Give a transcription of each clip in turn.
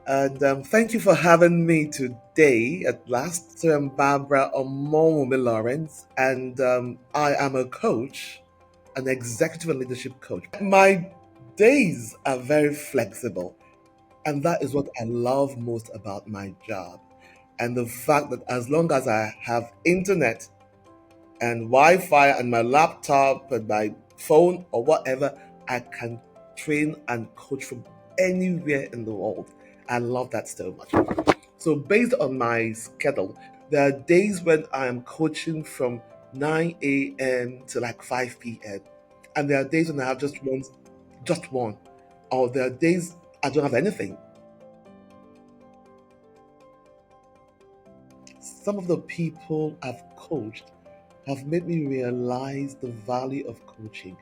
And thank you for having me today at last. So I'm Barbara Omowunmi Lawrence, and I am a coach, an executive and leadership coach. My days are very flexible, and that is what I love most about my job. And the fact that as long as I have internet and Wi-Fi and my laptop and my phone or whatever, I can train and coach from anywhere in the world. I love that so much. So based on my schedule, there are days when I am coaching from 9 a.m. to like 5 p.m. And there are days when I have just one. Or there are days I don't have anything. Some of the people I've coached have made me realize the value of coaching.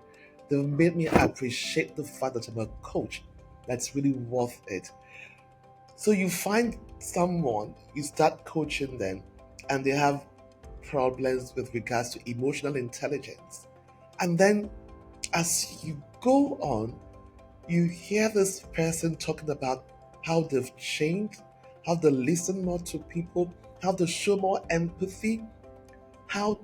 They've made me appreciate the fact that I'm a coach that's really worth it. So you find someone, you start coaching them, and they have problems with regards to emotional intelligence. And then as you go on, you hear this person talking about how they've changed, how they listen more to people, how they show more empathy, how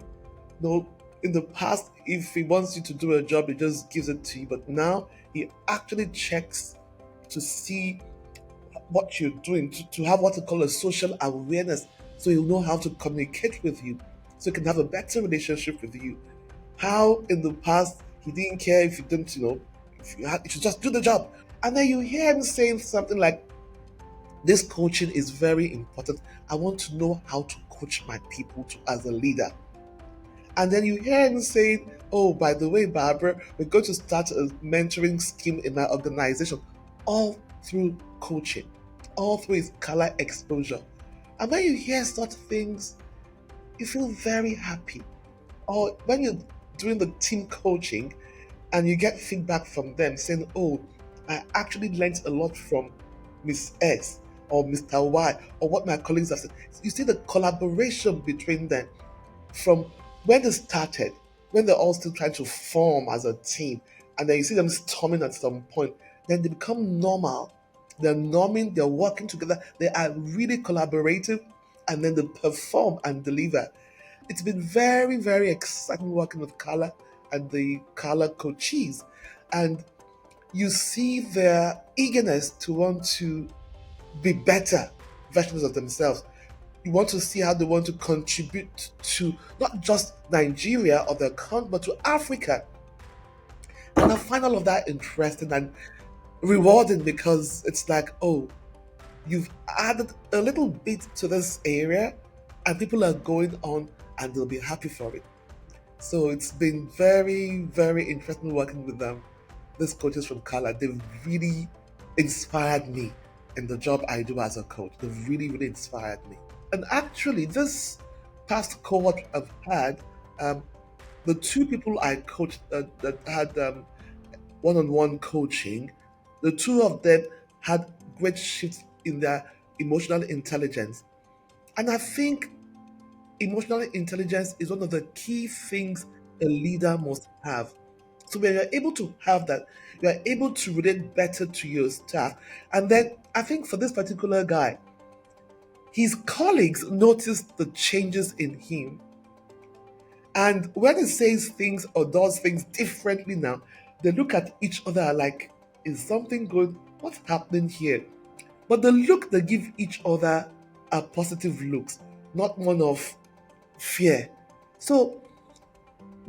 no, in the past, if he wants you to do a job, he just gives it to you. But now he actually checks to see what you're doing, to have what we call a social awareness. So he'll know how to communicate with you, so he can have a better relationship with you. How in the past he didn't care if you didn't, you should just do the job. And then you hear him saying something like, this coaching is very important. I want to know how to coach my people to as a leader. And then you hear him saying, oh, by the way, Barbara, we're going to start a mentoring scheme in my organization, all through coaching, all through his color exposure. And when you hear such things, you feel very happy. Or when you're doing the team coaching and you get feedback from them saying, oh, I actually learned a lot from Miss X or Mr. Y or what my colleagues have said. You see the collaboration between them from when they started, when they're all still trying to form as a team, and then you see them storming at some point, then they become normal. They're norming, they're working together, they are really collaborative, and then they perform and deliver. It's been very, very exciting working with CALA and the CALA coaches. And you see their eagerness to want to be better versions of themselves. You want to see how they want to contribute to not just Nigeria or their country, but to Africa. And I find all of that interesting and rewarding because it's like, oh, you've added a little bit to this area and people are going on and they'll be happy for it. So it's been very, very interesting working with them. These coaches from CALA, they've really inspired me in the job I do as a coach. They've really, really inspired me. And actually, this past cohort I've had, um, the two people I coached that had one-on-one coaching, the two of them had great shifts in their emotional intelligence. And I think emotional intelligence is one of the key things a leader must have. So when you're able to have that, you're able to relate better to your staff. And then I think for this particular guy, his colleagues noticed the changes in him. And when he says things or does things differently now, they look at each other like, is something good? What's happening here? But the look they give each other are positive looks, not one of fear. So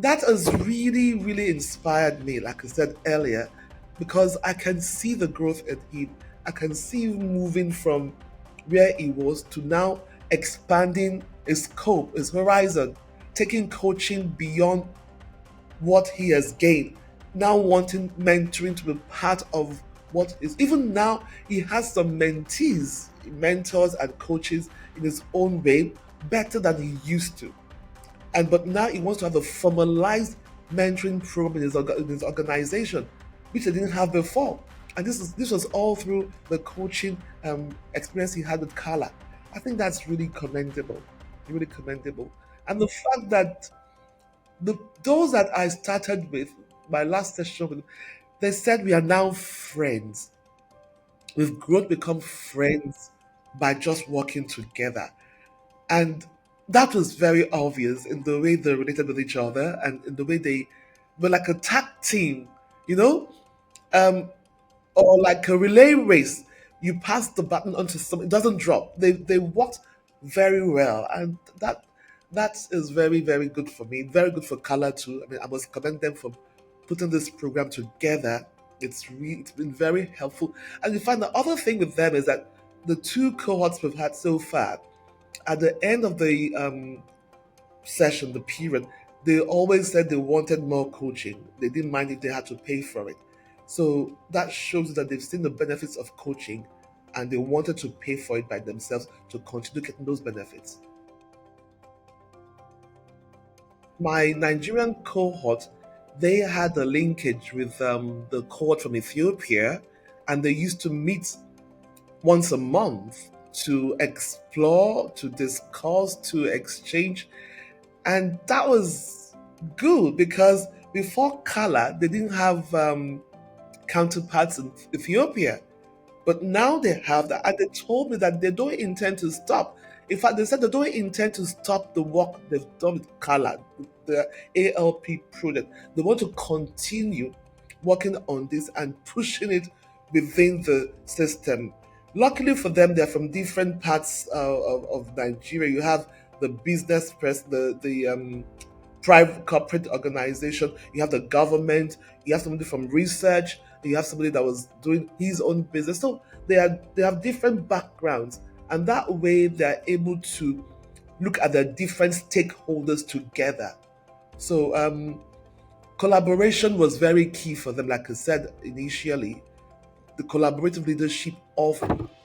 that has really, really inspired me, like I said earlier, because I can see the growth in him. I can see him moving from where he was to now expanding his scope, his horizon, taking coaching beyond what he has gained, now wanting mentoring to be part of what is. Even now, he has some mentees, mentors, and coaches in his own way, better than he used to. And but now he wants to have a formalized mentoring program in his organization, which he didn't have before. And this was all through the coaching experience he had with Carla. I think that's really commendable. And the fact that those that I started with, my last session with, they said we are now friends. We've grown to become friends by just working together. And that was very obvious in the way they related with each other and in the way they were like a tag team, you know? Um, or like a relay race. You pass the button onto something, it doesn't drop. They worked very well, and that is very very good for me. Very good for Color too. I mean, I must commend them for putting this program together. It's been very helpful, and you find the other thing with them is that the two cohorts we've had so far, at the end of the session, the period, they always said they wanted more coaching. They didn't mind if they had to pay for it. So that shows that they've seen the benefits of coaching and they wanted to pay for it by themselves to continue getting those benefits. My Nigerian cohort, they had a linkage with the cohort from Ethiopia, and they used to meet once a month to explore, to discuss, to exchange. And that was good because before CALA, they didn't have counterparts in Ethiopia. But now they have that, and they told me that they don't intend to stop. In fact, they said they don't intend to stop the work they've done with CALA, the ALP project. They want to continue working on this and pushing it within the system. Luckily for them, they're from different parts of Nigeria. You have the business press, the private corporate organization, you have the government, you have somebody from research, you have somebody that was doing his own business. So they have different backgrounds, and that way they're able to look at the different stakeholders together. So collaboration was very key for them, like I said initially, the collaborative leadership of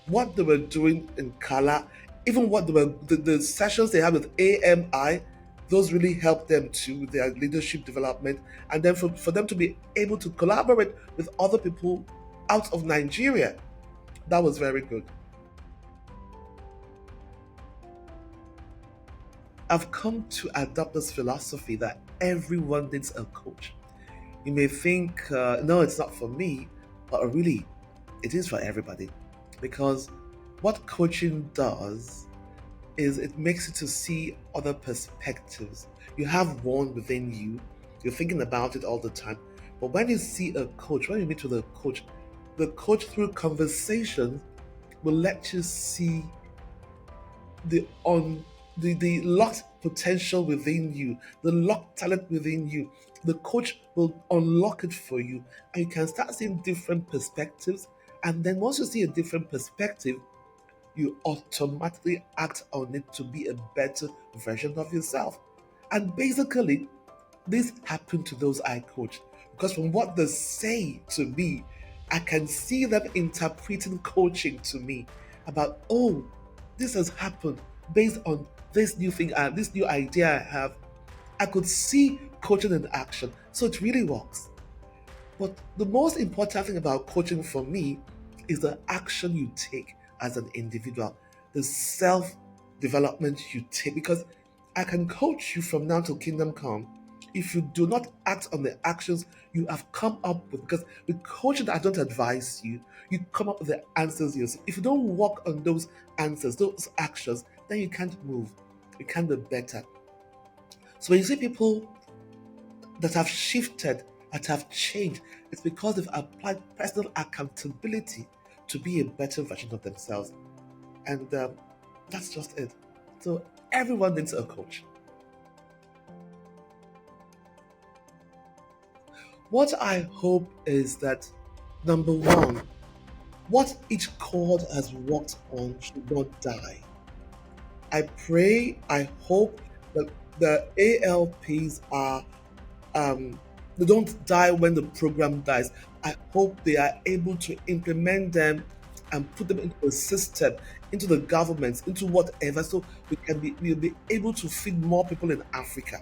what they were doing in CALA, even what the sessions they had with AMI, those really helped them to their leadership development. And then for them to be able to collaborate with other people out of Nigeria, that was very good. I've come to adopt this philosophy that everyone needs a coach. You may think, no, it's not for me, but really, it is for everybody. Because what coaching does is it makes you to see other perspectives. You have one within you, you're thinking about it all the time. But when you see a coach, when you meet with a coach, the coach through conversations will let you see the on the locked potential within you, the locked talent within you. The coach will unlock it for you, and you can start seeing different perspectives. And then once you see a different perspective, you automatically act on it to be a better version of yourself. And basically, this happened to those I coach because from what they say to me, I can see them interpreting coaching to me about, oh, this has happened based on this new thing, this new idea I have. I could see coaching in action. So it really works. But the most important thing about coaching for me is the action you take as an individual, the self development you take. Because I can coach you from now till kingdom come. If you do not act on the actions you have come up with, because with coaching, I don't advise you, you come up with the answers yourself. If you don't work on those answers, those actions, then you can't move. You can't be better. So when you see people that have shifted, that have changed, it's because they've applied personal accountability to be a better version of themselves. And that's just it. So everyone needs a coach. What I hope is that number one, what each cohort has worked on should not die. I pray, I hope that the ALPs are they don't die when the program dies. I hope they are able to implement them and put them into a system, into the governments, into whatever, so we'll be able to feed more people in Africa.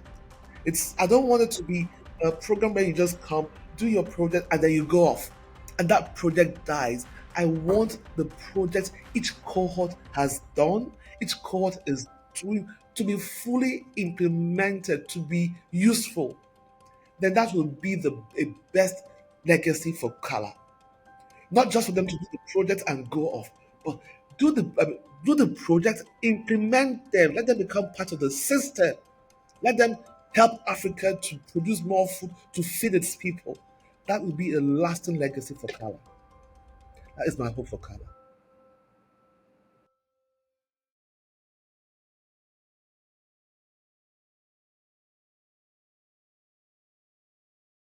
It's I don't want it to be a program where you just come, do your project, and then you go off, and that project dies. I want the project each cohort has done, each cohort is doing to be fully implemented, to be useful. Then that will be the a best legacy for color. Not just for them to do the project and go off, but do the project, implement them, let them become part of the system, let them help Africa to produce more food to feed its people. That will be a lasting legacy for CALA. That is my hope for CALA.